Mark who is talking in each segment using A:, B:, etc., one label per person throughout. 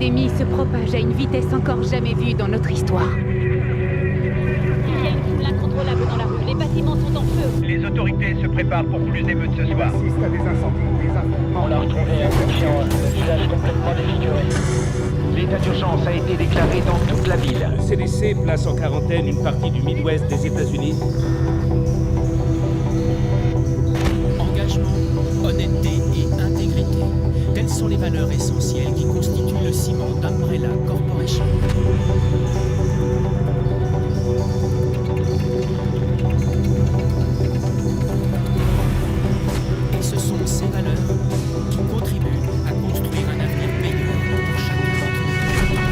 A: l'épidémie se propage à une vitesse encore jamais vue dans notre histoire.
B: Il y a une foule incontrôlable dans la rue. Les bâtiments sont en feu.
C: Les autorités se préparent pour plus d'émeutes ce soir.
D: On assiste à des incendies, des affrontements.
E: On a retrouvé un conscient, le visage complètement défiguré. L'état d'urgence a été déclaré dans toute la ville.
F: Le CDC place en quarantaine une partie du Midwest des États-Unis.
G: Engagement, honnêteté et intégrité. Telles sont les valeurs essentielles qui constituent le ciment d'Umbrella Corporation. Et ce sont ces valeurs qui contribuent à construire un avenir meilleur pour chacun d'entre nous.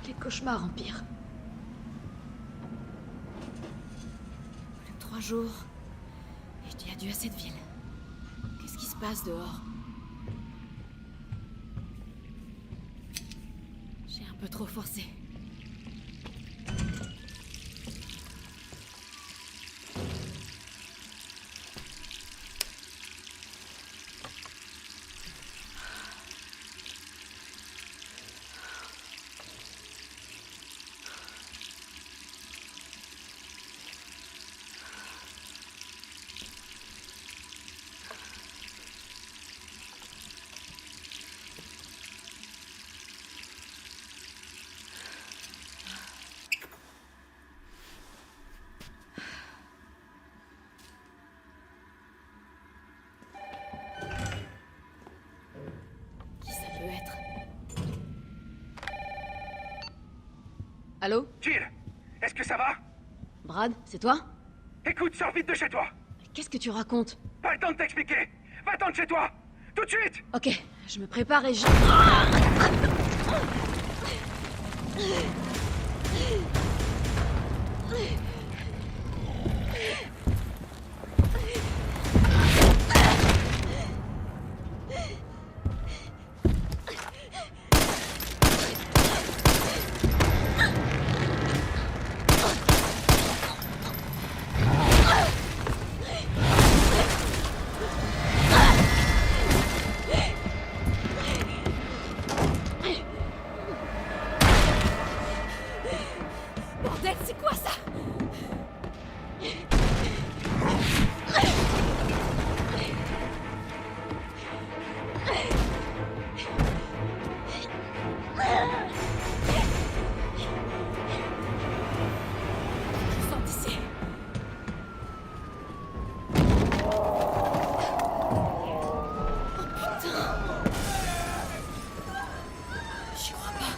H: Les cauchemars empirent. 3 jours, et je dis adieu à cette ville. Qu'est-ce qui se passe dehors? J'ai un peu trop forcé. Allô?
C: Jill, est-ce que ça va?
H: Brad, c'est toi?
C: Écoute, sors vite de chez toi.
H: Qu'est-ce que tu racontes?
C: Pas le temps de t'expliquer. Va-t'en de chez toi. Tout de suite.
H: Ok, je me prépare et je... Bordel, c'est quoi ça? Je sors d'ici. J'y crois pas.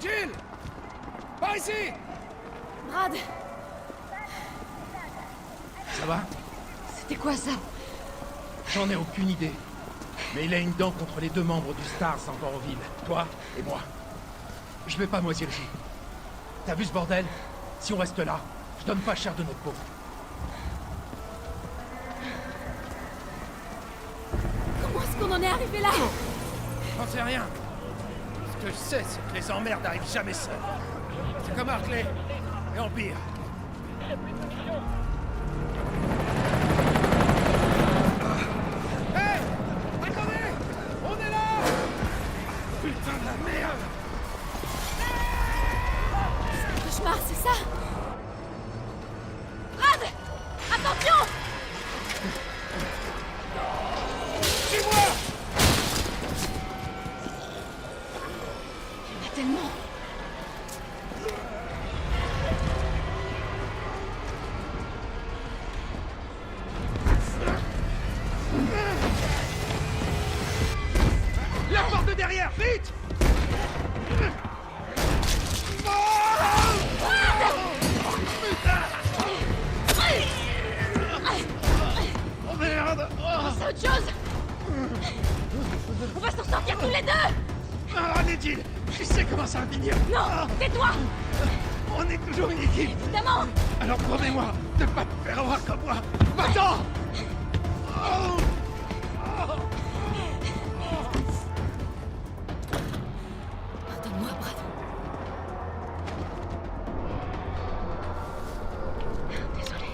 C: Jill! Par ici!
H: Brad,
C: Ça va?
H: c'était quoi ça?
C: J'en ai aucune idée. Mais il a une dent contre les deux membres du Stars encore en ville. Toi et moi. Je vais pas moisir le jus. T'as vu ce bordel? Si on reste là, je donne pas cher de notre peau.
H: Comment est-ce qu'on en est arrivé là?
C: J'en sais rien. Ce que je sais, c'est que les emmerdes n'arrivent jamais seuls. C'est comme Hartley et Empire. Hé! Attendez! On est là! Putain de la merde!
H: Cauchemar, c'est ça? Brad! Attention!
C: Suis-moi!
H: Il y en a tellement.
C: La porte de derrière, vite! Oh merde!
H: C'est autre chose! On va s'en sortir tous les deux!
C: Ah, les Jill! Je sais comment ça va finir!
H: Non! Tais-toi!
C: On est toujours une équipe!
H: Évidemment!
C: Alors promets-moi de pas te faire avoir comme moi! Va-t'en! Oh.
H: Pardonne-moi, Brad. Désolé.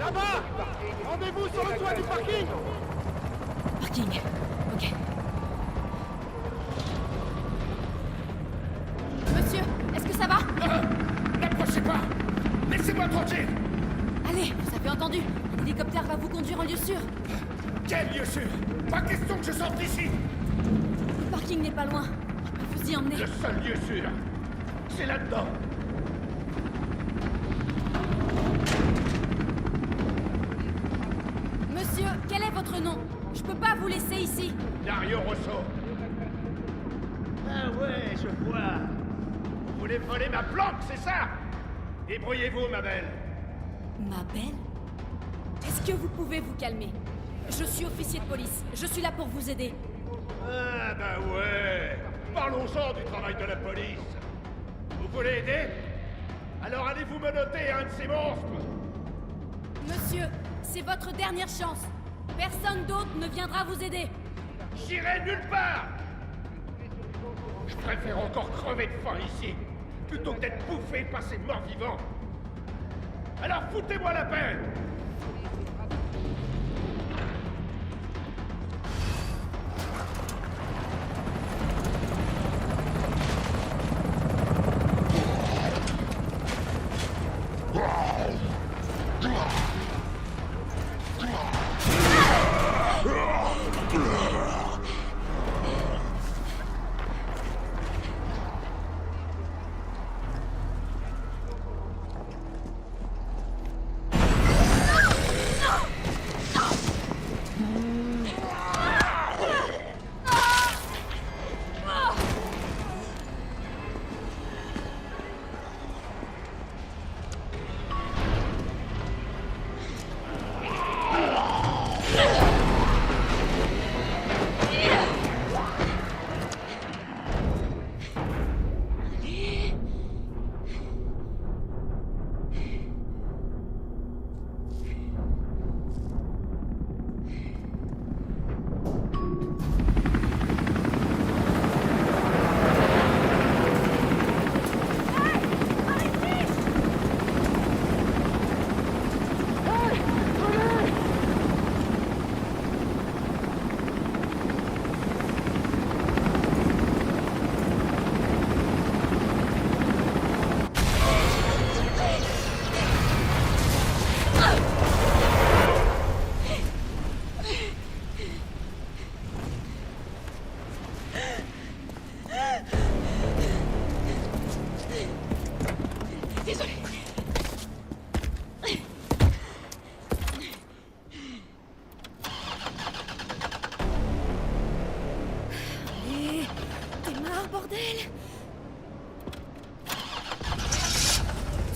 C: Là-bas! Rendez-vous sur le toit du parking!
H: Parking. Ok. Monsieur, est-ce que ça va?
C: N'approchez pas! Laissez-moi tranquille!
H: Allez, vous avez entendu. L'hélicoptère va vous conduire en lieu sûr.
C: Quel lieu sûr! Pas question que je sorte d'ici!
H: Le parking n'est pas loin. Je peux vous y emmener.
C: Le seul lieu sûr, c'est là-dedans!
H: non. Je peux pas vous laisser ici.
D: Dario Rosso. Ah ouais, je vois. Vous voulez voler ma planque, c'est ça? Débrouillez-vous, ma belle.
H: Ma belle? Est-ce que vous pouvez vous calmer? Je suis officier de police. Je suis là pour vous aider.
D: Ah bah ouais. Parlons-en du travail de la police. Vous voulez aider? Alors allez-vous menotter un de ces monstres?
H: Monsieur, c'est votre dernière chance. Personne d'autre ne viendra vous aider.
D: J'irai nulle part. Je préfère encore crever de faim ici, plutôt que d'être bouffé par ces morts vivants. Alors foutez-moi la paix.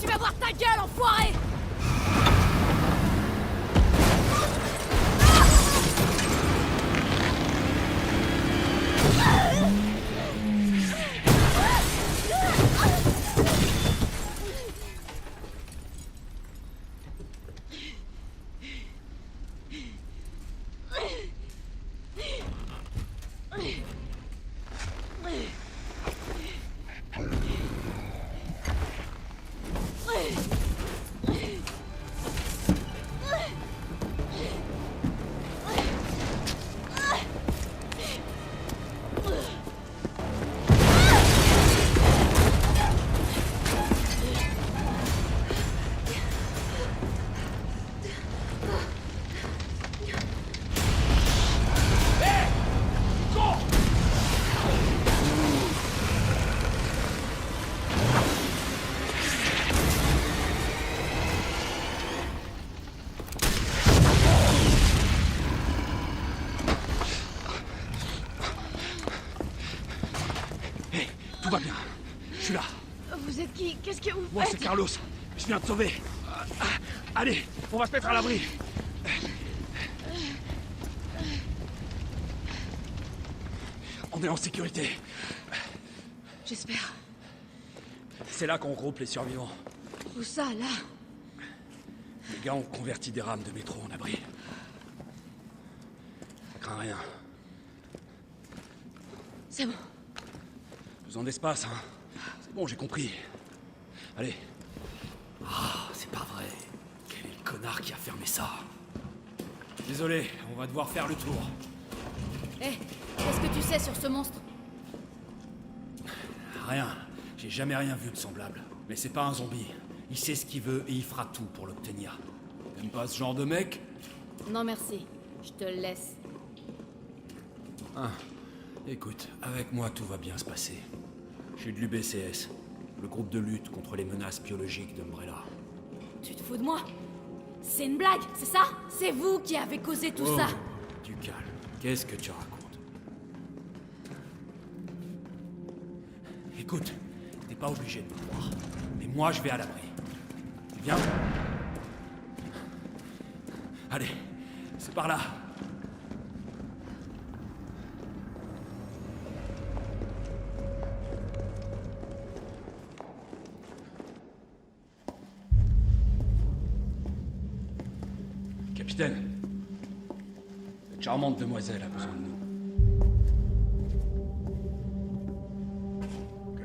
H: Tu vas voir ta gueule, enfoiré!
C: Tout va bien. Je suis là.
H: Vous êtes qui? Qu'est-ce que vous faites?
C: Moi, c'est Carlos. Je viens te sauver. Allez, on va se mettre à l'abri. On est en sécurité.
H: J'espère.
C: C'est là qu'on regroupe les survivants.
H: Où ça, là?
C: Les gars ont converti des rames de métro en abri. Crains rien.
H: C'est bon.
C: Besoin d'espace, hein. C'est bon, j'ai compris. Allez. Ah, c'est pas vrai. Quel est le connard qui a fermé ça? Désolé, on va devoir faire le tour.
H: Hé, qu'est-ce que tu sais sur ce monstre?
C: Rien. J'ai jamais rien vu de semblable. Mais c'est pas un zombie. Il sait ce qu'il veut et il fera tout pour l'obtenir. T'aimes pas ce genre de mec?
H: Non merci, je te le laisse.
C: Ah. Écoute, avec moi tout va bien se passer. Je suis de l'UBCS, le groupe de lutte contre les menaces biologiques d'Umbrella.
H: Tu te fous de moi? C'est une blague, c'est ça? C'est vous qui avez causé tout ça?
I: Du calme. Qu'est-ce que tu racontes? Écoute, t'es pas obligé de me croire. Mais moi, je vais à l'abri. Tu viens? Allez, c'est par là. Capitaine, cette charmante demoiselle a besoin de nous.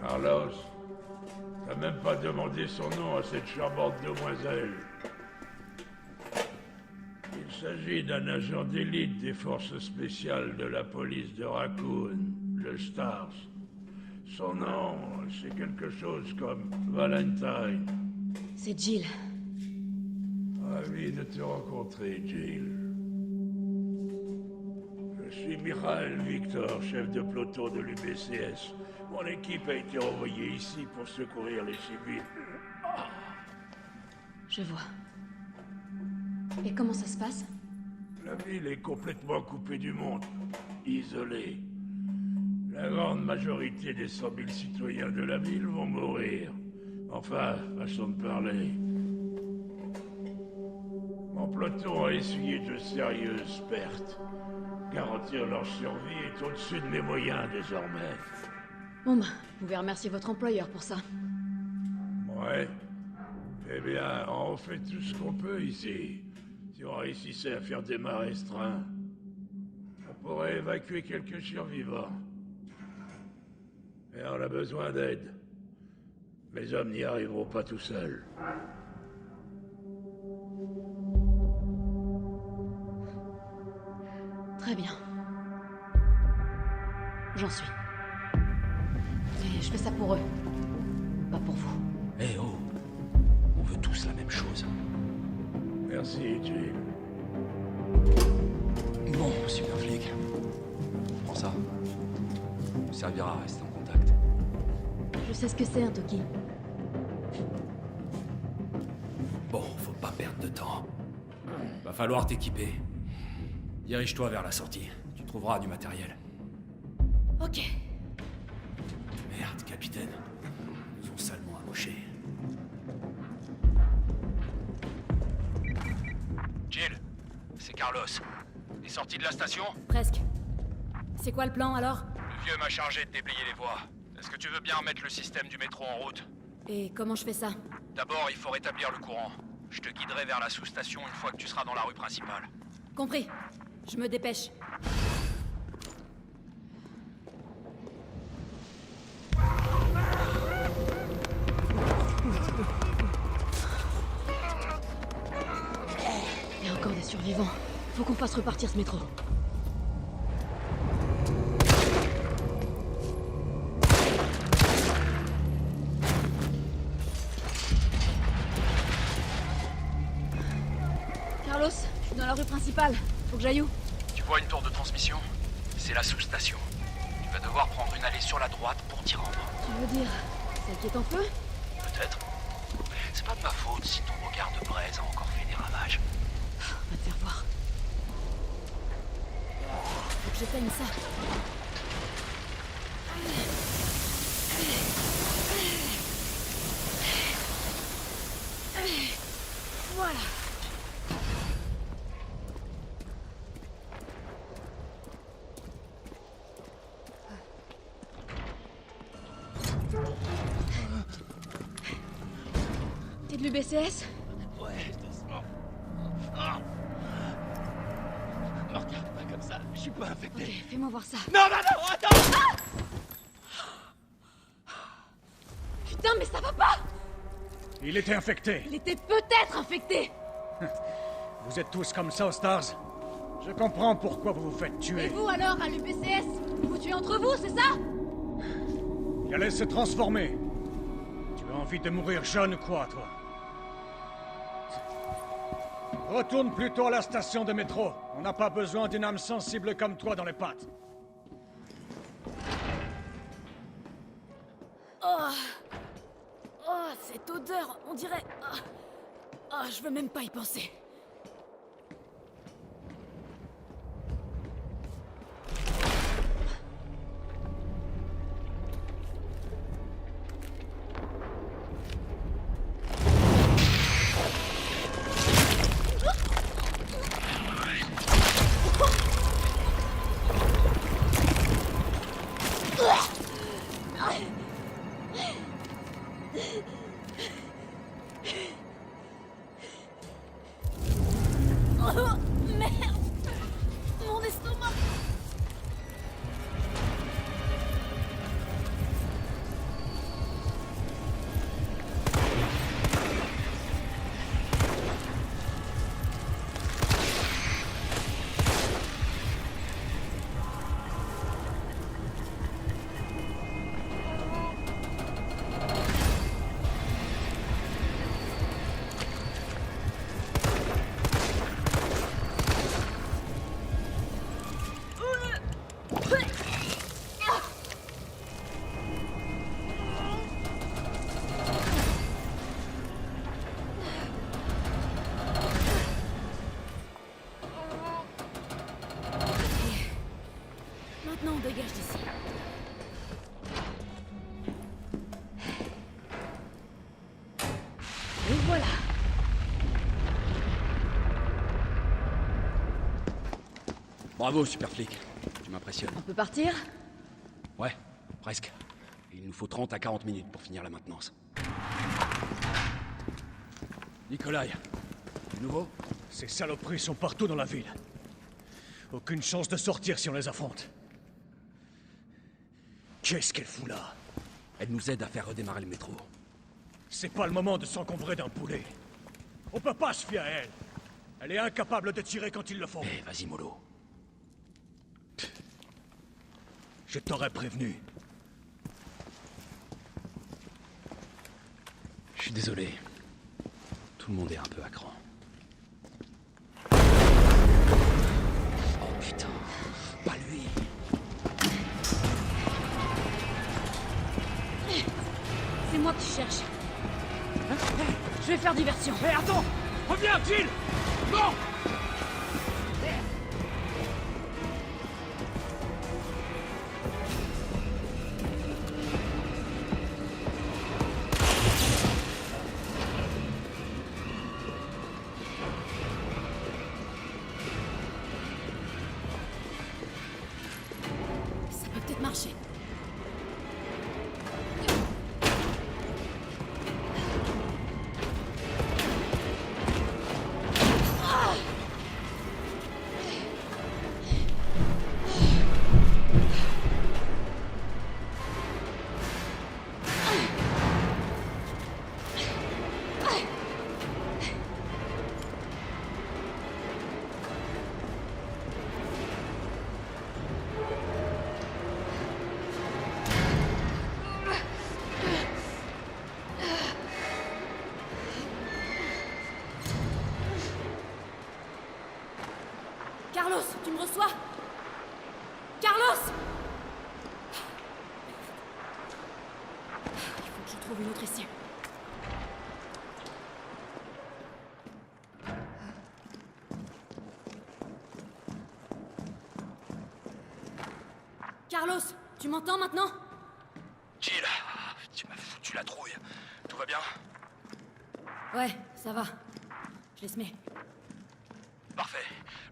D: Carlos, t'as même pas demandé son nom à cette charmante demoiselle. Il s'agit d'un agent d'élite des forces spéciales de la police de Raccoon, le Stars. Son nom, c'est quelque chose comme Valentine.
H: C'est Jill.
D: Ravi de te rencontrer, Jill. Je suis Mikhail Victor, chef de peloton de l'UBCS. Mon équipe a été envoyée ici pour secourir les civils.
H: Je vois. Et comment ça se passe?
D: La ville est complètement coupée du monde, isolée. La grande majorité des 100 000 citoyens de la ville vont mourir. Enfin, façon de parler. Mon peloton a essuyé de sérieuses pertes. Garantir leur survie est au-dessus de mes moyens désormais.
H: Bon bah, vous pouvez remercier votre employeur pour ça.
D: Ouais. Eh bien, on fait tout ce qu'on peut ici. Si on réussissait à faire des mâts restreints, on pourrait évacuer quelques survivants. Mais on a besoin d'aide. Mes hommes n'y arriveront pas tout seuls.
H: Très bien. J'en suis. Mais je fais ça pour eux. Pas pour vous.
I: Eh oh! On veut tous la même chose.
D: Merci, Jill.
I: Bon, super flic. Prends ça. Ça nous servira à rester en contact.
H: Je sais ce que c'est un Toki.
I: Bon, faut pas perdre de temps. Va falloir t'équiper. Dirige-toi vers la sortie. Tu trouveras du matériel.
H: Ok.
I: Merde, capitaine. Ils nous ont salement amochés. Jill, c'est Carlos. T'es sorti de la station?
H: Presque. C'est quoi le plan alors?
I: Le vieux m'a chargé de déblayer les voies. Est-ce que tu veux bien remettre le système du métro en route?
H: Et comment je fais ça?
I: D'abord, il faut rétablir le courant. Je te guiderai vers la sous-station une fois que tu seras dans la rue principale.
H: Compris. Je me dépêche. Il y a encore des survivants. Faut qu'on fasse repartir ce métro. Carlos, je suis dans la rue principale. Faut que j'aille où?
I: Tu vois une tour de transmission? C'est la sous-station. Tu vas devoir prendre une allée sur la droite pour t'y rendre.
H: Tu veux dire celle qui est en feu?
I: Peut-être. C'est pas de ma faute si ton regard de braise a encore fait des ravages.
H: On va te faire voir. Faut que j'éteigne ça. Voilà. T'es de l'UBCS?
C: Ouais, doucement. Me regarde pas comme ça, je suis pas infecté.
H: Ok, fais-moi voir ça.
C: Non, non, non, attends!
H: Putain, mais ça va pas!
F: Il était infecté.
H: Il était peut-être infecté!
F: Vous êtes tous comme ça aux Stars. Je comprends pourquoi vous vous faites
H: Et
F: tuer.
H: vous alors, à l'UBCS? Vous tuez entre vous, c'est ça?
F: Il allait se transformer. Tu as envie de mourir jeune ou quoi, toi? Retourne plutôt à la station de métro. On n'a pas besoin d'une âme sensible comme toi dans les pattes.
H: Oh, cette odeur, on dirait... je veux même pas y penser. Oh, merde! Mon estomac! Maintenant, on dégage d'ici. Et voilà.
I: Bravo, super flic. Tu m'impressionnes.
H: On peut partir?
I: Ouais, presque. Il nous faut 30 à 40 minutes pour finir la maintenance. Nikolai, du nouveau?
F: Ces saloperies sont partout dans la ville. Aucune chance de sortir si on les affronte. Qu'est-ce qu'elle fout là?
I: Elle nous aide à faire redémarrer le métro.
F: C'est pas le moment de s'encombrer d'un poulet. On peut pas se fier à elle. Elle est incapable de tirer quand il le faut.
I: Eh, vas-y, mollo.
F: Je t'aurais prévenu.
I: Je suis désolé. Tout le monde est un peu à cran. Oh putain, pas lui.
H: C'est moi que tu cherches. Je vais faire diversion.
C: Hé, attends! Reviens, Jill! Non!
H: Ça peut peut-être marcher. Carlos, tu me reçois? Carlos! Il faut que je trouve une autre issue. Carlos, tu m'entends maintenant?
I: Jill, tu m'as foutu la trouille. Tout va bien?
H: Ouais, ça va. Je laisse mets.
I: Parfait.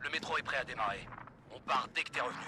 I: Le métro est prêt à démarrer. On part dès que t'es revenu.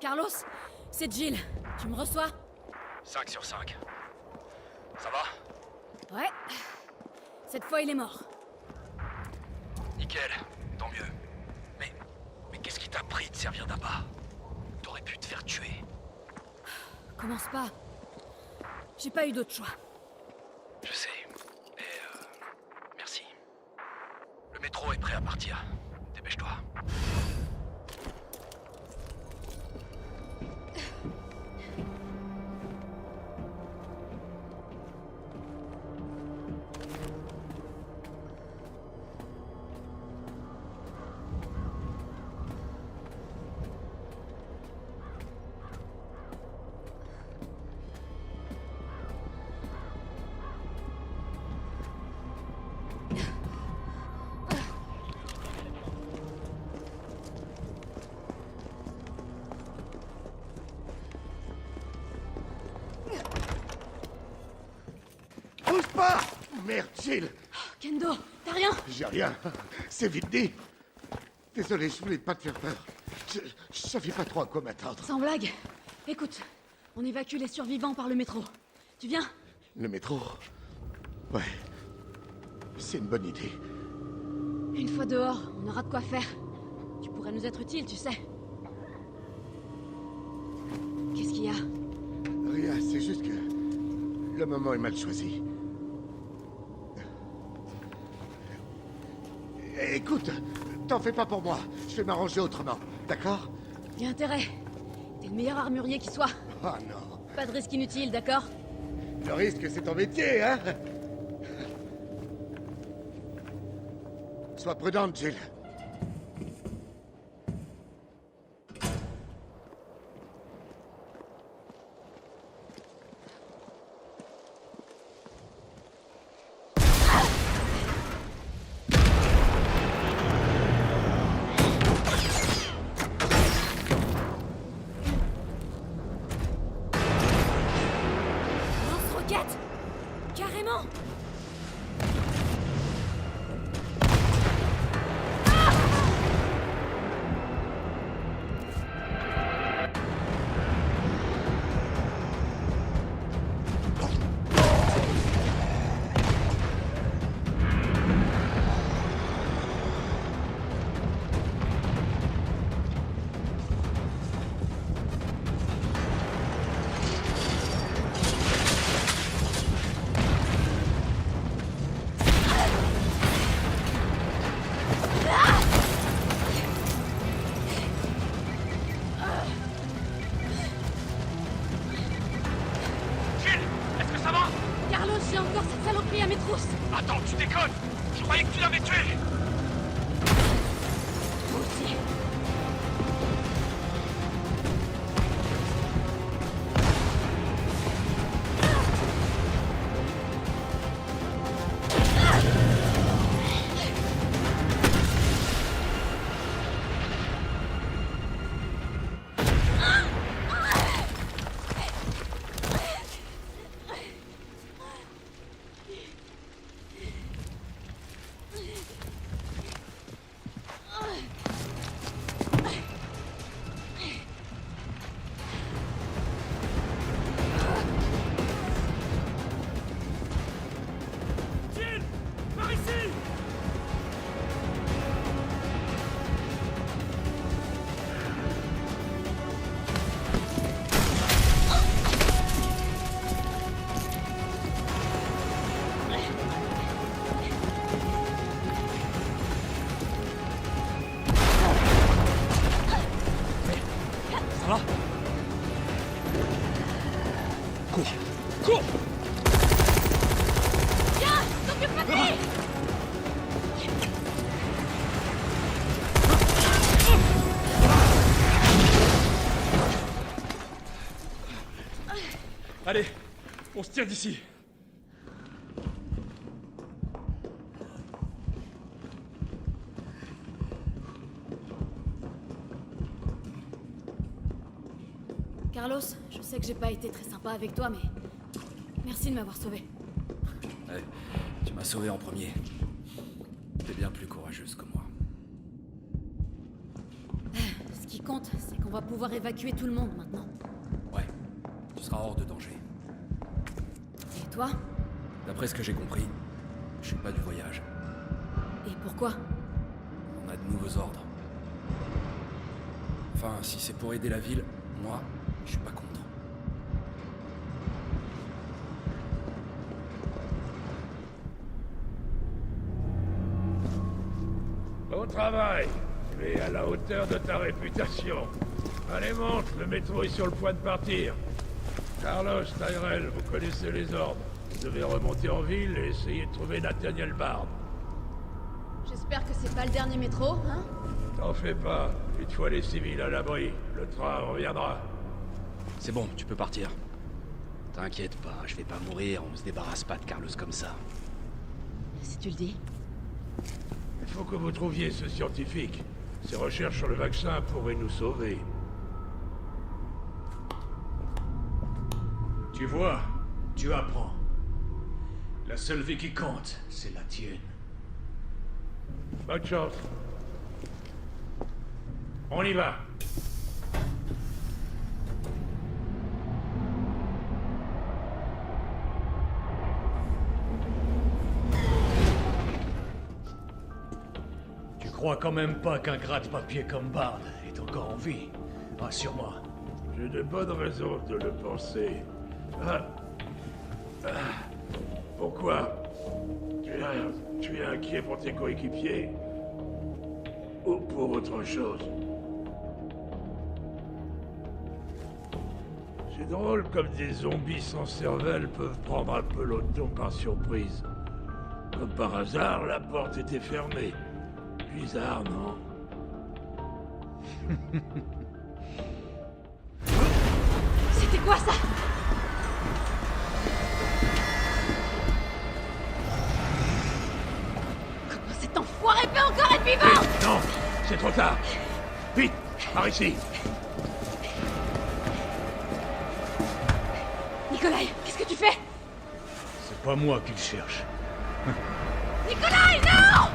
H: Carlos, c'est Jill. Tu me reçois?
I: 5 sur 5. Ça va?
H: Ouais. Cette fois, il est mort.
I: Nickel, tant mieux. Mais qu'est-ce qui t'a pris de servir d'appât? T'aurais pu te faire tuer.
H: Commence pas. J'ai pas eu d'autre choix.
I: Je sais. Et merci. Le métro est prêt à partir. Dépêche-toi.
D: Bouge pas! Merde, Jill!
H: Kendo, t'as rien?
D: J'ai rien. C'est vite dit. Désolé, je voulais pas te faire peur. Je savais pas trop à quoi m'attendre.
H: Sans blague. Écoute, on évacue les survivants par le métro. Tu viens?
D: Le métro? Ouais. C'est une bonne idée.
H: Une fois dehors, on aura de quoi faire. Tu pourrais nous être utile, tu sais. Qu'est-ce qu'il y a?
D: Rien, c'est juste que... le moment est mal choisi. Écoute, t'en fais pas pour moi. Je vais m'arranger autrement, d'accord?
H: Y a intérêt. T'es le meilleur armurier qui soit.
D: Oh non.
H: Pas de risque inutile, d'accord?
D: Le risque, c'est ton métier, hein? Sois prudente, Jill.
H: Lance-roquette! Carrément! Carlos, j'ai encore cette saloperie à mes trousses!
I: Attends, tu déconnes! Je croyais que tu l'avais tué!
H: Toi aussi.
F: Jill! Par ici! Ça va? Cours! Cours!
H: Viens! T'occupe pas de lui!
F: Allez, on se tire d'ici.
H: Carlos, je sais que j'ai pas été très sympa avec toi, mais... merci de m'avoir sauvé.
I: Ouais, tu m'as sauvé en premier. T'es bien plus courageuse que moi.
H: Ce qui compte, c'est qu'on On va pouvoir évacuer tout le monde maintenant.
I: Ouais, tu seras hors de danger.
H: Et toi?
I: D'après ce que j'ai compris, je suis pas du voyage.
H: Et pourquoi?
I: On a de nouveaux ordres. Enfin, si c'est pour aider la ville, moi, je suis pas contre.
D: Bon travail. Tu es à la hauteur de ta réputation. Allez, monte, le métro est sur le point de partir. Carlos, Tyrell, vous connaissez les ordres. Vous devez remonter en ville et essayer de trouver Nathaniel Bard.
H: J'espère que c'est pas le dernier métro, hein?
D: T'en fais pas. Une fois les civils à l'abri, le train reviendra.
J: C'est bon, tu peux partir. T'inquiète pas, je vais pas mourir, on se débarrasse pas de Carlos comme ça.
H: Si tu le dis.
D: Il faut que vous trouviez ce scientifique. Ses recherches sur le vaccin pourraient nous sauver.
F: Tu vois, tu apprends. La seule vie qui compte, c'est la tienne.
D: Bonne chance. On y va.
F: Tu crois quand même pas qu'un gratte-papier comme Bard est encore en vie? Rassure-moi.
D: J'ai de bonnes raisons de le penser. Pourquoi? Tu es inquiet pour tes coéquipiers? Ou pour autre chose? C'est drôle comme des zombies sans cervelle peuvent prendre un peloton par surprise. Comme par hasard, la porte était fermée. Bizarre, non?
H: C'était quoi ça? Comment cet enfoiré peut encore être vivant?
D: Non, c'est trop tard. Vite, par ici.
H: Nikolai, qu'est-ce que tu fais?
F: C'est pas moi qui le cherche.
H: Nikolai, non!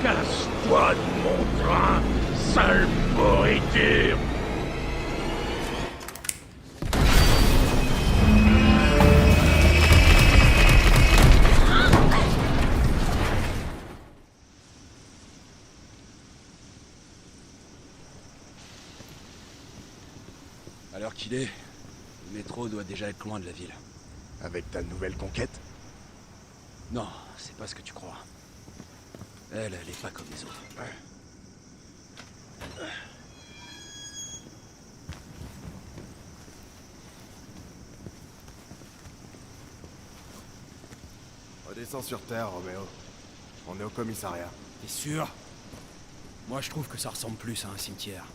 D: Casse-toi de mon train, sale pourriture!
J: À l'heure qu'il est, le métro doit déjà être loin de la ville.
C: Avec ta nouvelle conquête?
J: Non, c'est pas ce que tu crois. Elle est pas comme les autres.
C: Redescends sur Terre, Roméo. On est au commissariat.
I: T'es sûr? Moi, je trouve que ça ressemble plus à un cimetière.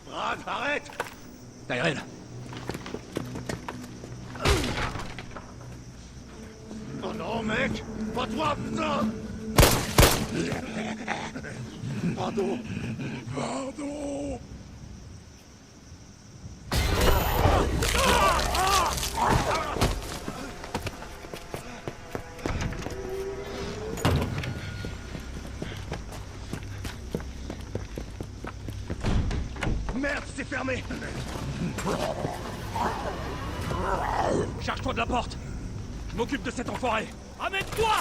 F: Brad, arrête!
J: Tyrell!
F: Oh non, mec! Pas toi, putain! Pardon!
D: Pardon!
F: Merde, c'est fermé! Charge-toi de la porte! Je m'occupe de cet enfoiré! Amène-toi!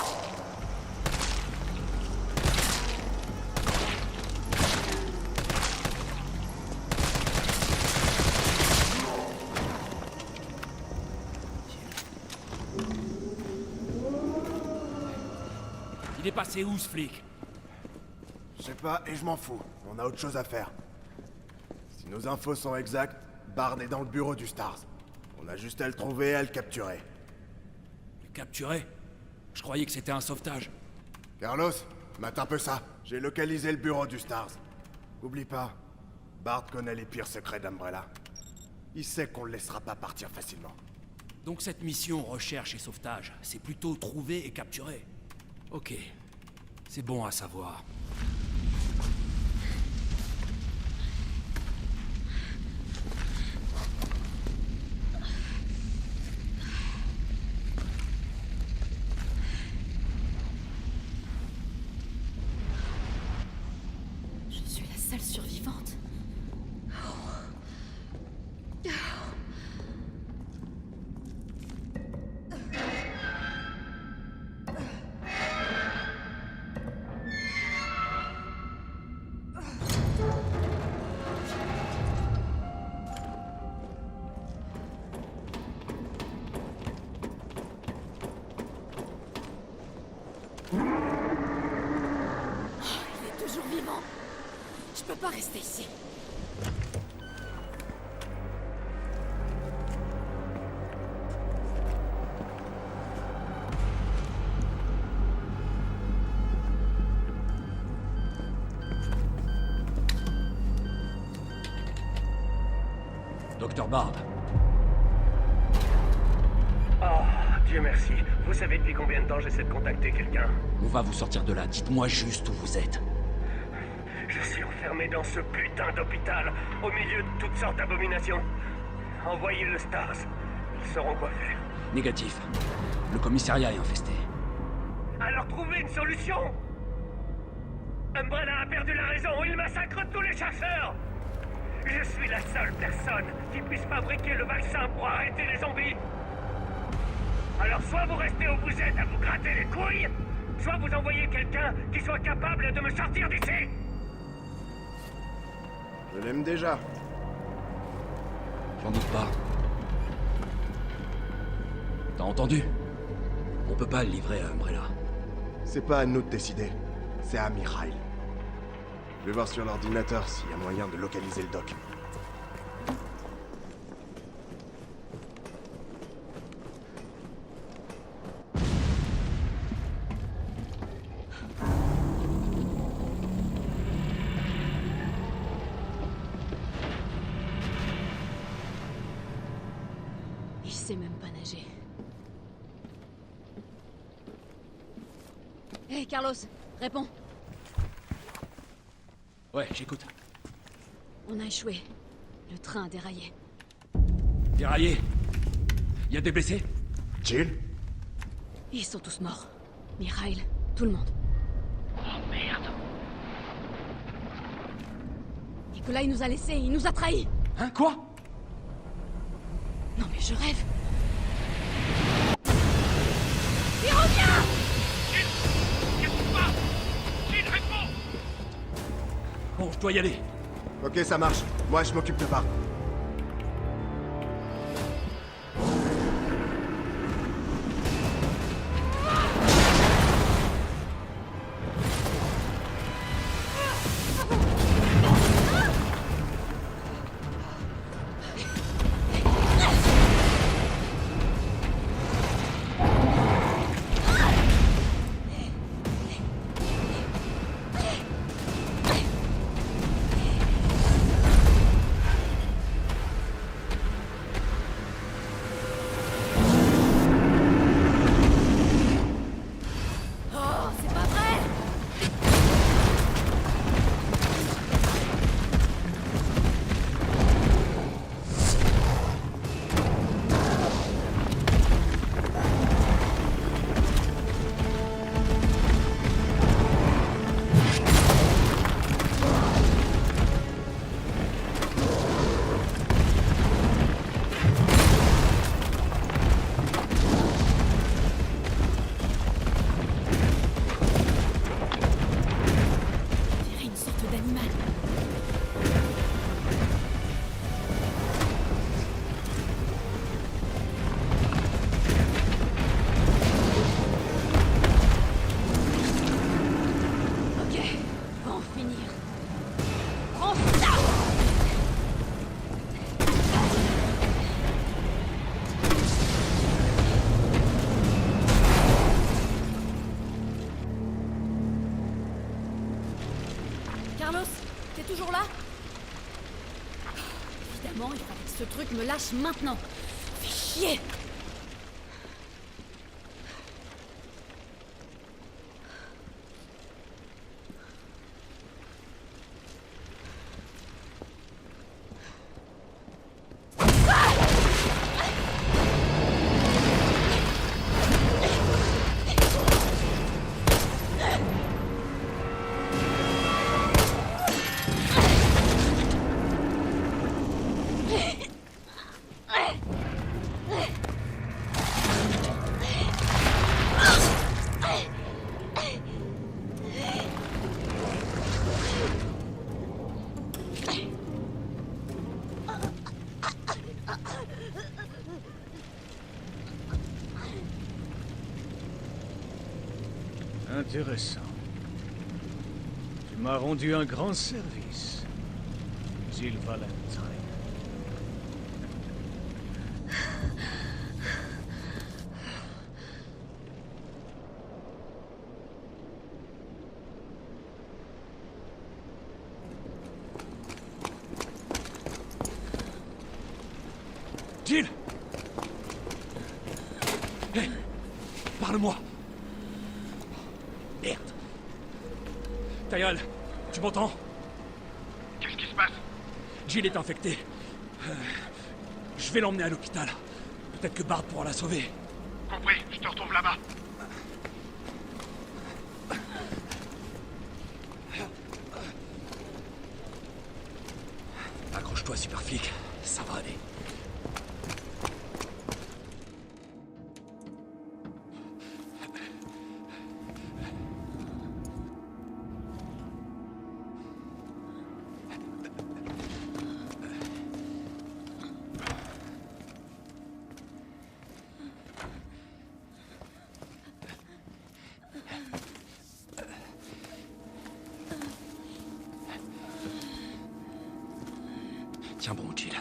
I: Il est passé où, ce flic?
C: Je sais pas, et je m'en fous. On a autre chose à faire. Si nos infos sont exactes, Bard est dans le bureau du Stars. On a juste à le trouver et à le capturer.
I: Le capturer? Je croyais que c'était un sauvetage.
C: Carlos, mate un peu ça. J'ai localisé le bureau du Stars. Oublie pas, Bard connaît les pires secrets d'Umbrella. Il sait qu'on le laissera pas partir facilement.
I: Donc cette mission recherche et sauvetage, c'est plutôt trouver et capturer. Ok, c'est bon à savoir.
H: peux pas rester ici.
J: Docteur Barbe.
K: Oh, Dieu merci. Vous savez depuis combien de temps j'essaie de contacter quelqu'un?
J: On va vous sortir de là. Dites-moi juste où vous êtes.
K: Je suis enfermé dans ce putain d'hôpital, au milieu de toutes sortes d'abominations. Envoyez le Stars. Ils sauront quoi faire.
J: Négatif. Le commissariat est infesté.
K: Alors trouvez une solution! Umbrella a perdu la raison, il massacre tous les chasseurs! Je suis la seule personne qui puisse fabriquer le vaccin pour arrêter les zombies! Alors soit vous restez où vous êtes à vous gratter les couilles, soit vous envoyez quelqu'un qui soit capable de me sortir d'ici!
L: Je l'aime déjà.
J: J'en doute pas. T'as entendu? On peut pas le livrer à Umbrella.
L: C'est pas à nous de décider. C'est à Mikhail. Je vais voir sur l'ordinateur s'il y a moyen de localiser le doc.
H: Il sait même pas nager. Hé, Carlos, réponds.
J: Ouais, j'écoute.
H: On a échoué. Le train a déraillé.
J: Déraillé? Y a des blessés?
L: Jill?
H: Ils sont tous morts. Mikhail, tout le monde.
K: Oh merde!
H: Nikolai nous a laissés, il nous a trahis.
J: Hein, quoi?
H: Non mais je rêve. Il revient!
J: Bon, je dois y aller.
L: Ok, ça marche. Moi, je m'occupe de Barbe.
H: Évidemment, il fallait que ce truc me lâche maintenant. Fais chier!
F: Intéressant. Tu m'as rendu un grand service. Jill Valentine.
I: Jill! Hé! Parle-moi! Merde! Tyrell, tu m'entends?
K: Qu'est-ce qui se passe?
I: Jill est infectée. Je vais l'emmener à l'hôpital. Peut-être que Bard pourra la sauver.
K: Compris, je te retrouve là-bas.
I: Accroche-toi, super flic. Ça va aller. Tiens bon, Jill.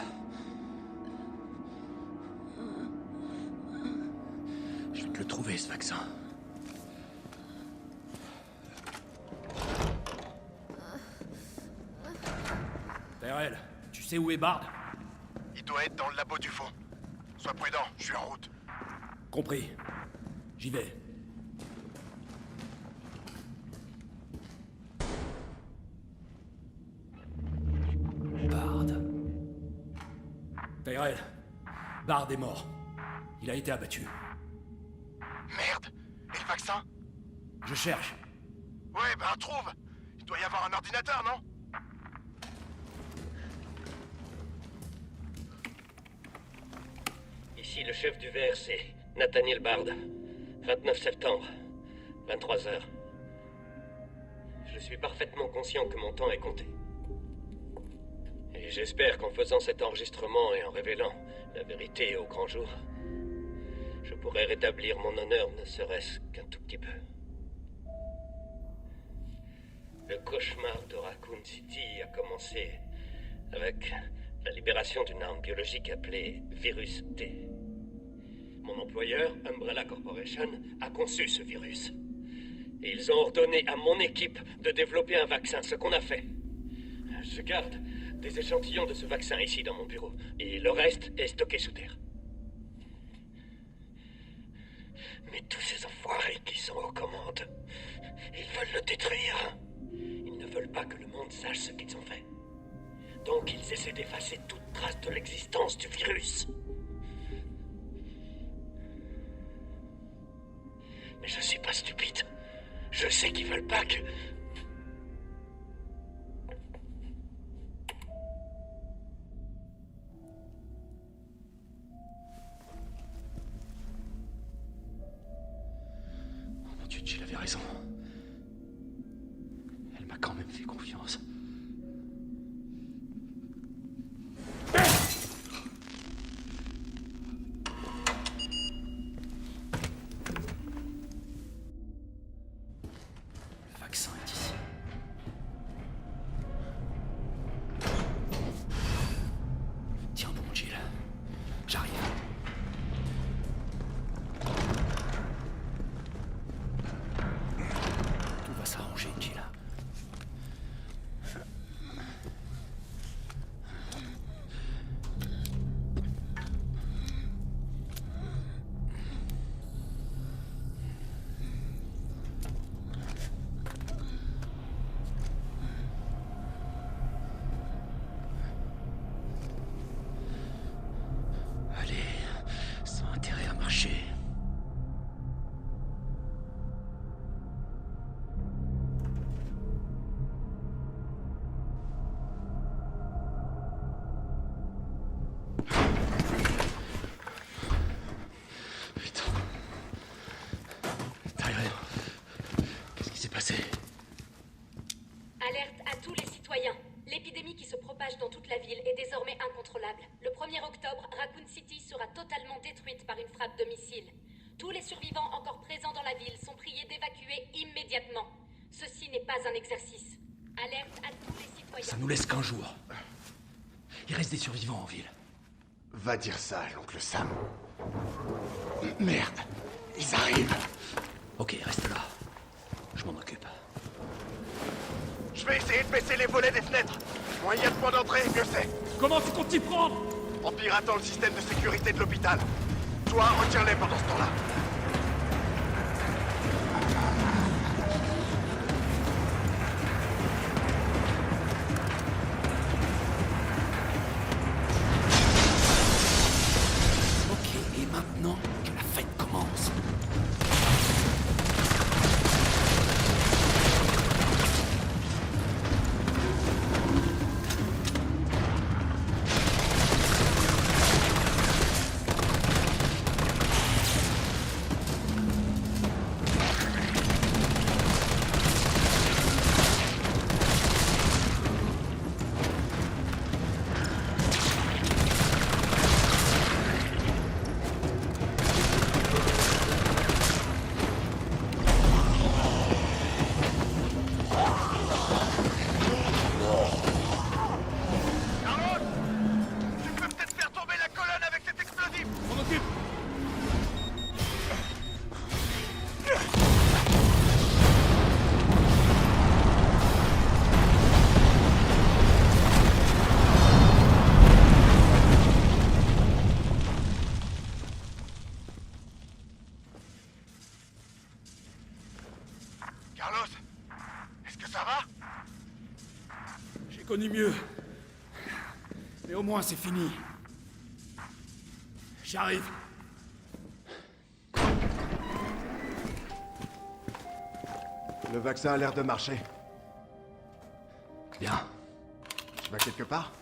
I: Je vais te le trouver, ce vaccin. Tyrell, tu sais où est Bard?
K: Il doit être dans le labo du fond. Sois prudent, je suis en route.
I: Compris. J'y vais. Bard. Tyrell, Bard est mort. Il a été abattu.
K: Merde. Et le vaccin?
I: Je cherche.
K: Ouais, ben trouve. Il doit y avoir un ordinateur, non?
M: Ici le chef du VRC, Nathaniel Bard. 29 septembre, 23h. Je suis parfaitement conscient que mon temps est compté. Et j'espère qu'en faisant cet enregistrement et en révélant la vérité au grand jour, je pourrai rétablir mon honneur ne serait-ce qu'un tout petit peu. Le cauchemar de Raccoon City a commencé avec la libération d'une arme biologique appelée Virus T. Mon employeur, Umbrella Corporation, a conçu ce virus. Et ils ont ordonné à mon équipe de développer un vaccin, ce qu'on a fait. Je garde des échantillons de ce vaccin ici dans mon bureau, et le reste est stocké sous terre. Mais tous ces enfoirés qui sont aux commandes, ils veulent le détruire. Ils ne veulent pas que le monde sache ce qu'ils ont fait. Donc ils essaient d'effacer toute trace de l'existence du virus. Mais je suis pas stupide. Je sais qu'ils veulent pas que...
I: Oh mon Dieu, Jill avait raison. Elle m'a quand même fait confiance. Le vaccin est ici. Tiens bon, Jill. J'arrive. Tout va s'arranger, Jill. Allez, sans intérêt à marcher. Putain. Tyrell, qu'est-ce qui s'est passé?
H: Alerte à tous les citoyens. L'épidémie qui se propage dans toute la ville est désormais incontrôlable. Le 1er octobre, Raccoon City sera totalement détruite par une frappe de missile. Tous les survivants encore présents dans la ville sont priés d'évacuer immédiatement. Ceci n'est pas un exercice. Alerte à tous les citoyens.
I: Ça nous laisse qu'un jour. Il reste des survivants en ville.
L: Va dire ça à l'oncle Sam. Merde, ils arrivent.
I: Ok, reste là. Je m'en occupe.
L: Je vais essayer de baisser les volets des fenêtres. Moins il y a de points d'entrée, mieux c'est.
I: Comment tu comptes t'y prendre?
L: En piratant le système de sécurité de l'hôpital. Toi, retiens-les pendant ce temps-là.
I: Ok, et maintenant que la fête commence.
L: Carlos, est-ce que ça va?
I: J'ai connu mieux. Mais au moins c'est fini. J'arrive.
L: Le vaccin a l'air de marcher.
I: Bien.
L: Tu vas quelque part?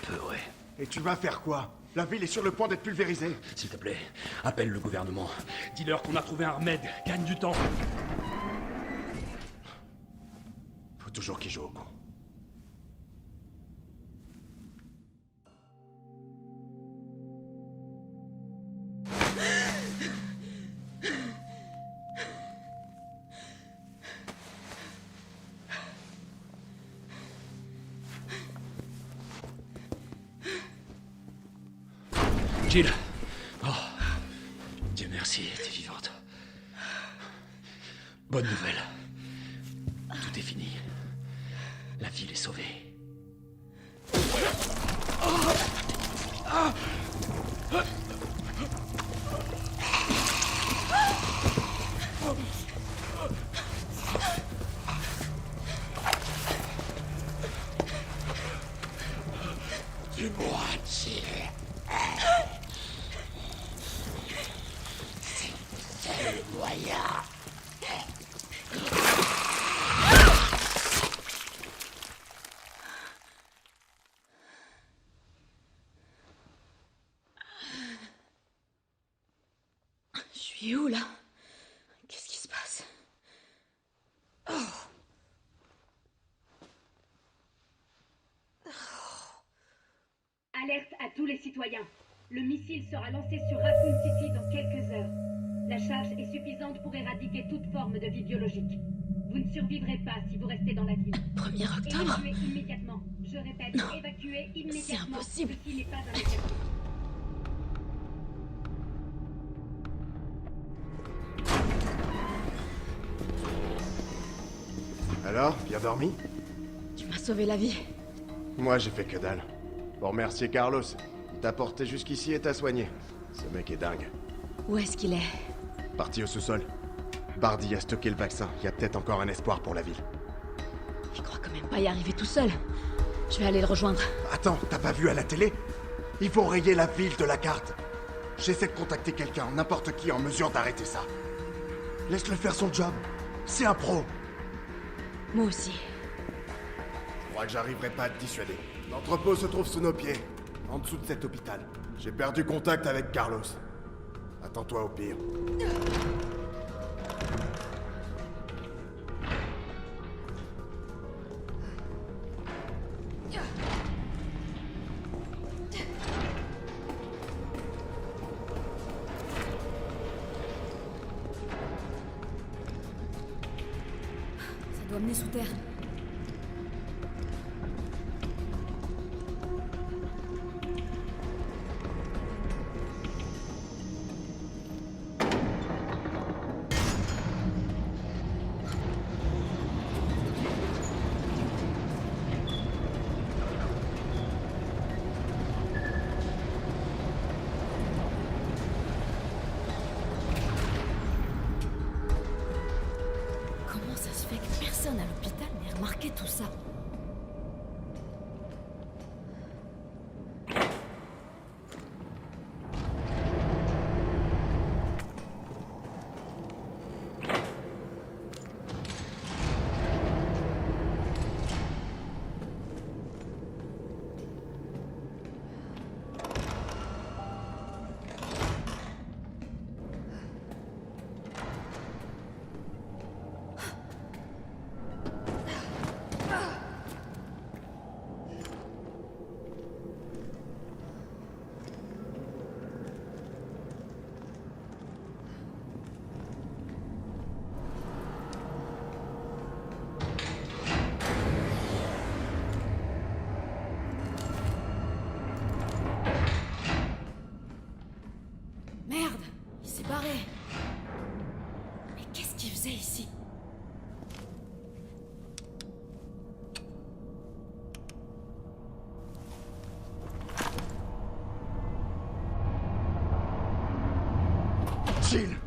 I: Peu, ouais.
L: Et tu vas faire quoi? La ville est sur le point d'être pulvérisée.
I: S'il te plaît, appelle le gouvernement. Dis-leur qu'on a trouvé un remède. Gagne du temps.
L: Faut toujours qu'ils jouent au con.
I: Jill. Oh. Dieu merci, t'es vivante. Bonne nouvelle. Tout est fini. La ville est sauvée.
L: Dis-moi, Jill. C'est le moyen.
N: Je suis où, là? Qu'est-ce qui se passe? Oh.
H: Alerte à tous les citoyens. Le missile sera lancé sur Raccoon City dans quelques heures. La charge est suffisante pour éradiquer toute forme de vie biologique. Vous ne survivrez pas si vous restez dans la ville.
N: 1er octobre?
H: Évacuez immédiatement. Je répète, évacuez immédiatement.
N: C'est impossible.
H: Ceci n'est pas un exercice.
L: Alors, bien dormi?
N: Tu m'as sauvé la vie.
L: Moi, j'ai fait que dalle. Pour remercier Carlos. Il t'a porté jusqu'ici et t'a soigné. Ce mec est dingue.
N: Où est-ce qu'il est?
L: Parti au sous-sol. Bardi a stocké le vaccin. Il y a peut-être encore un espoir pour la ville.
N: Il croit quand même pas y arriver tout seul. Je vais aller le rejoindre.
L: Attends, t'as pas vu à la télé? Ils vont rayer la ville de la carte. J'essaie de contacter quelqu'un, n'importe qui en mesure d'arrêter ça. Laisse-le faire son job. C'est un pro.
N: Moi aussi.
L: Je crois que j'arriverai pas à te dissuader. L'entrepôt se trouve sous nos pieds, en dessous de cet hôpital. J'ai perdu contact avec Carlos. Attends-toi au pire.
N: Ça doit mener sous terre. c'est ici?
L: Jill!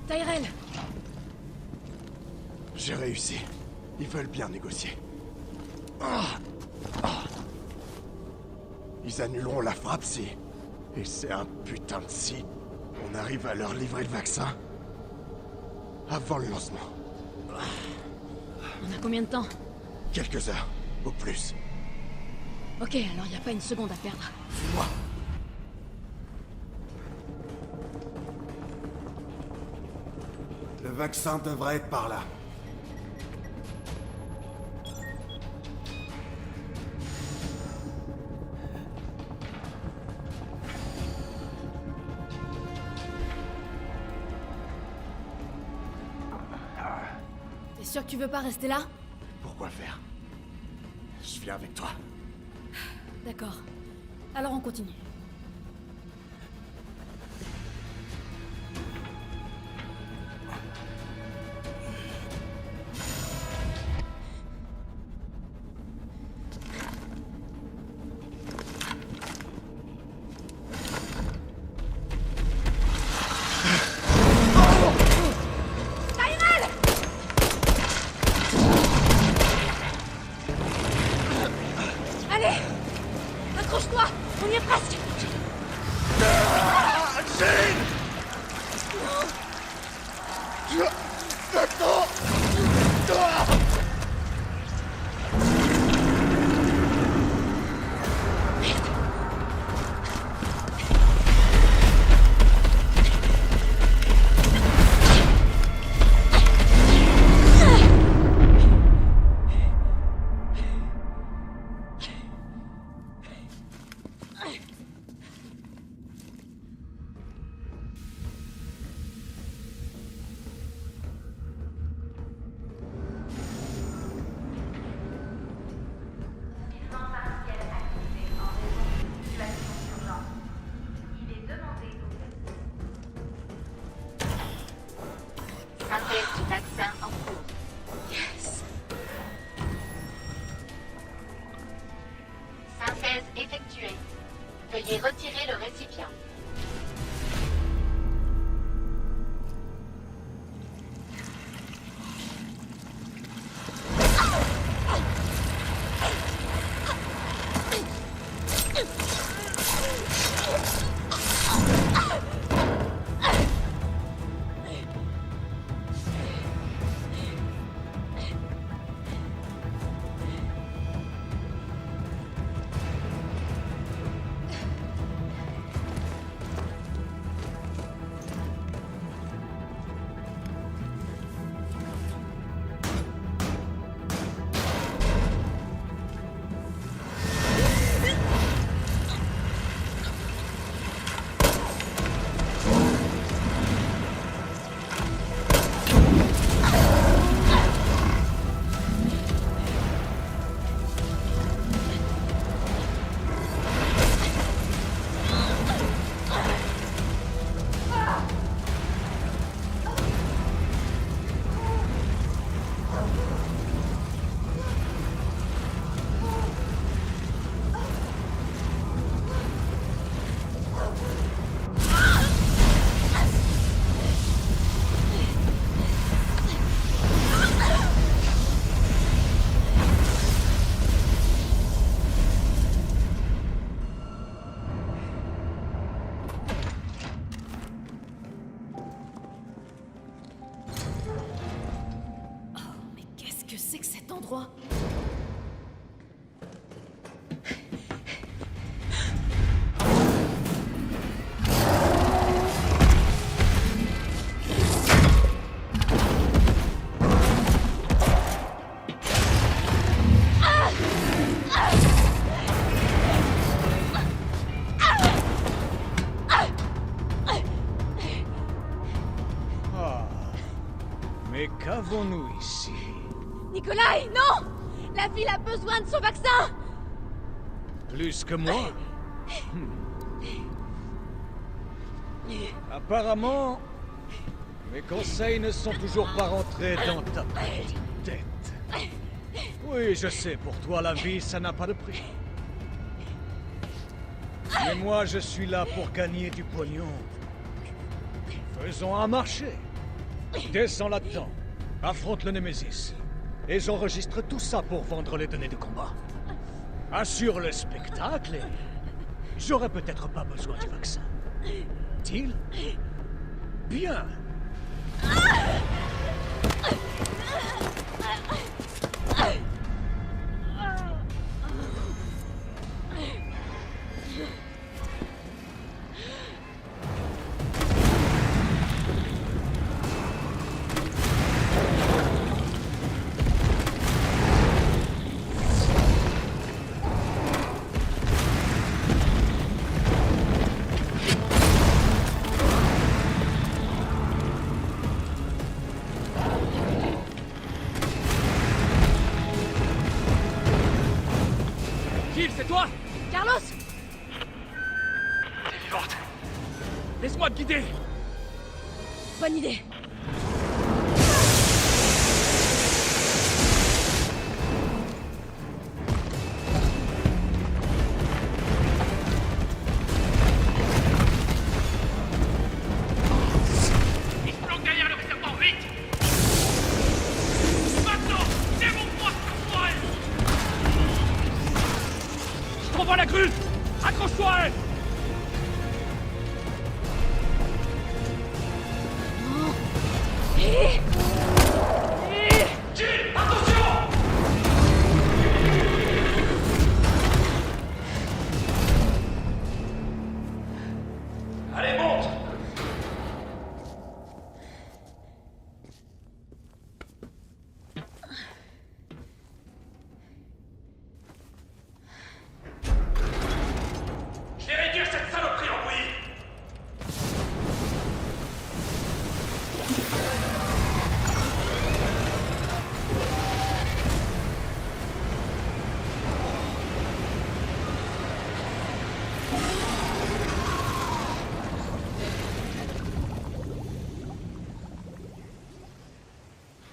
N: Tyrell!
L: J'ai réussi. Ils veulent bien négocier. Ils annuleront la frappe si... Et c'est un putain de si... On arrive à leur livrer le vaccin. Avant le lancement.
N: On a combien de temps?
L: Quelques heures, au plus.
N: Ok, alors y a pas une seconde à perdre.
L: Suis-moi. Le vaccin devrait être par là.
N: T'es sûr que tu veux pas rester là?
L: Pourquoi faire? Je viens avec toi.
N: D'accord. Alors on continue.
H: Veuillez retirer le récipient.
F: Qu'avons-nous ici?
N: Nikolai, non! La ville a besoin de son vaccin!
F: Plus que moi? Apparemment, Mes conseils ne sont toujours pas rentrés dans ta petite tête. Oui, je sais, pour toi, la vie, ça n'a pas de prix. Mais moi, je suis là pour gagner du pognon. Faisons un marché. Descends là-dedans. Affronte le Némésis. Et j'enregistre tout ça pour vendre les données de combat. Assure le spectacle et... j'aurai peut-être pas besoin du vaccin. Deal? Bien.
C: Jill, c'est toi?
N: Carlos!
C: T'es vivante. Laisse-moi te guider.
N: Bonne idée.
K: Il se planque derrière le réservoir, vite! Maintenant! Démontre-moi ce qu'on elle!
C: Je t'envoie la grue. Accroche-toi à elle.
K: Jill, attention!
C: Allez, monte.
K: Je vais réduire cette saloperie en bouillie!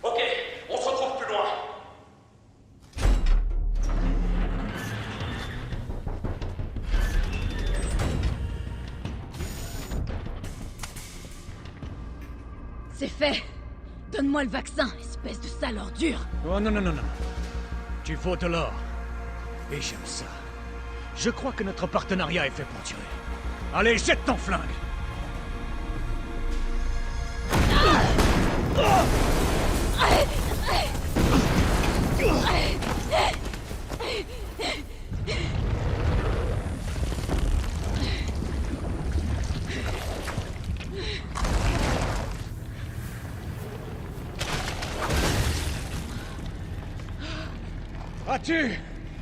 C: Ok, on se retrouve plus loin.
N: C'est fait. Donne-moi le vaccin, espèce de sale ordure.
F: Oh non, non, non, non. Tu vaux de l'or. Et j'aime ça. Je crois que notre partenariat est fait pour durer. Allez, jette ton flingue.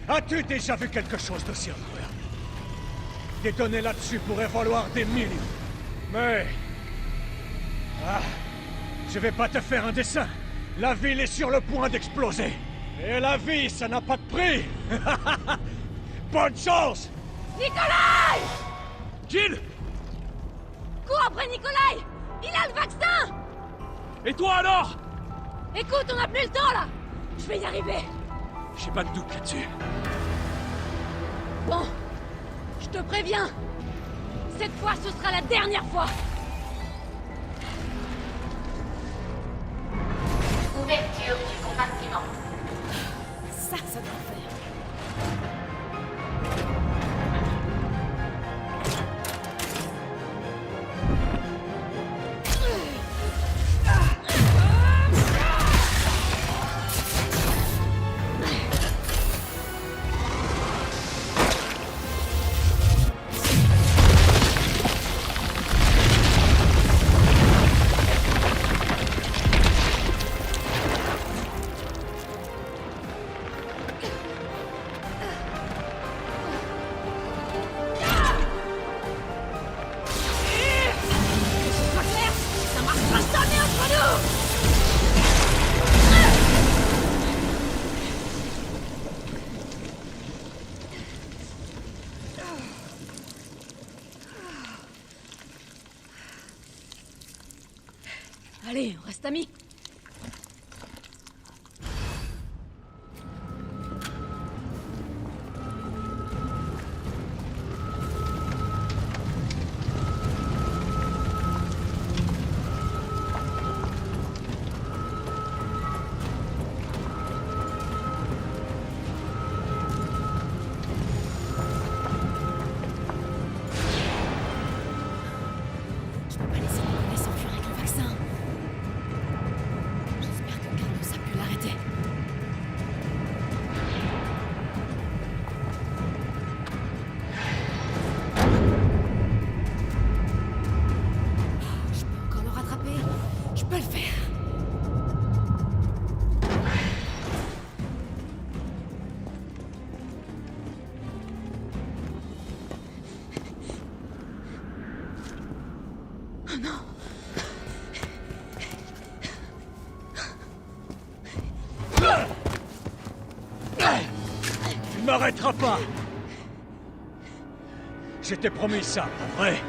F: As-tu déjà vu quelque chose d'aussi incroyable? Des données là-dessus pourraient valoir des millions. Mais... ah, je vais pas te faire un dessin. La ville est sur le point d'exploser. Et la vie, ça n'a pas de prix. Bonne chance!
N: Nikolai!
C: Jill!
N: Cours après Nikolai! Il a le vaccin!
C: Et toi alors?
N: Écoute, on n'a plus le temps là! Je vais y arriver!
C: J'ai pas de doute là-dessus.
N: Bon, je te préviens. Cette fois, ce sera la dernière fois.
H: Ouverture du compartiment.
N: Ça doit faire. Allez, on reste amis.
F: Tu ne m'arrêteras pas! Je t'ai promis ça, pas vrai?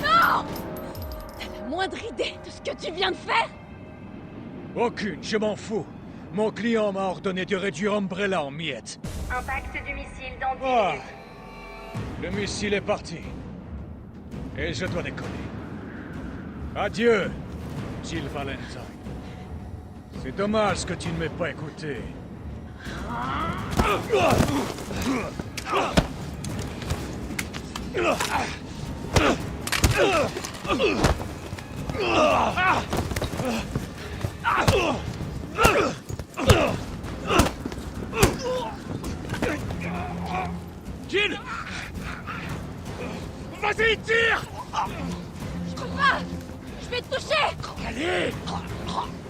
N: Non! T'as la moindre idée de ce que tu viens de faire?
F: Aucune, je m'en fous. Mon client m'a ordonné de réduire Umbrella en miettes.
H: Impact du missile dans 10
F: Ah!
H: minutes.
F: Le missile est parti. Et je dois décoller. Adieu, Jill Valentine. C'est dommage que tu ne m'aies pas écouté.
K: Jill! Vas-y, tire!
N: Je peux pas! Je vais te toucher!
K: Allez!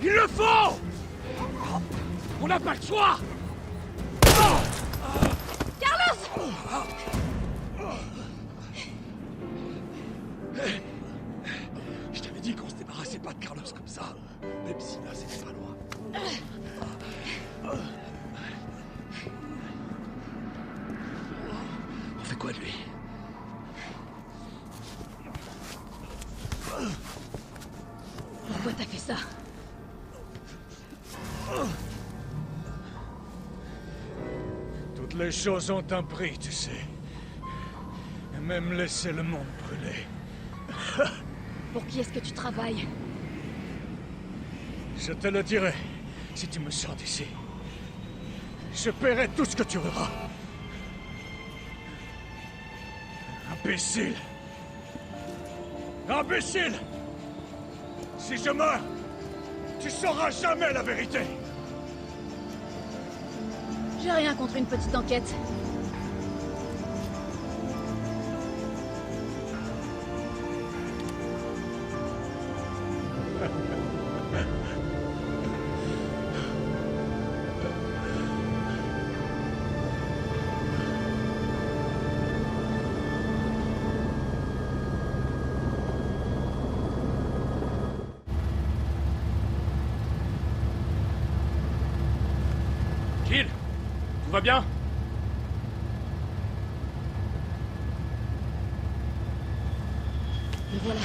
K: Il le faut! On n'a pas le choix!
N: Carlos!
L: Je t'avais dit qu'on se débarrassait pas de Carlos comme ça. Même si là, c'était pas loin. On fait quoi de lui?
N: Pourquoi t'as fait ça?
F: Toutes les choses ont un prix, tu sais. Et même laisser le monde brûler.
N: Pour qui est-ce que tu travailles?
F: Je te le dirai, si tu me sors d'ici. Je paierai tout ce que tu auras. Imbécile! Imbécile! Si je meurs, tu sauras jamais la vérité!
N: J'ai rien contre une petite enquête.
K: Jill! Tout va bien?
N: Me voilà.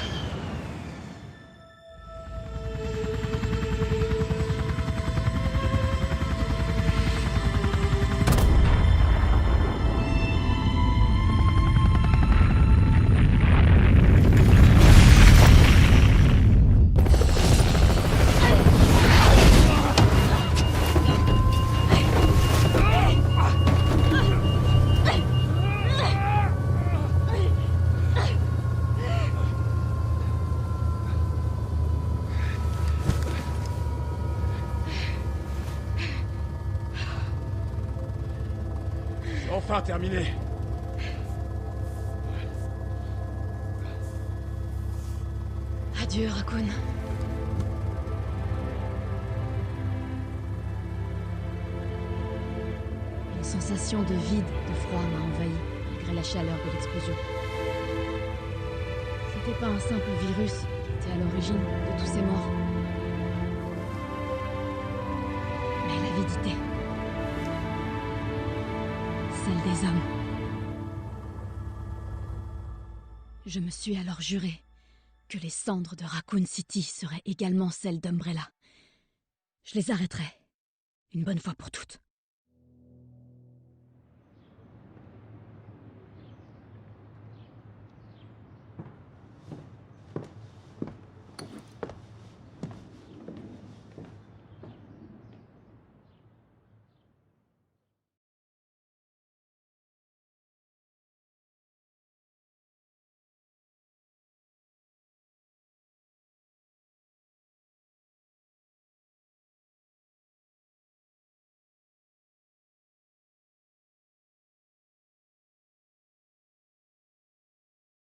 K: Enfin terminé.
N: Adieu, Raccoon. Une sensation de vide, de froid m'a envahi, malgré la chaleur de l'explosion. C'était pas un simple virus qui était à l'origine de tous ces morts. Mais l'avidité. Celle des hommes. Je me suis alors juré que les cendres de Raccoon City seraient également celles d'Umbrella. Je les arrêterai, une bonne fois pour toutes.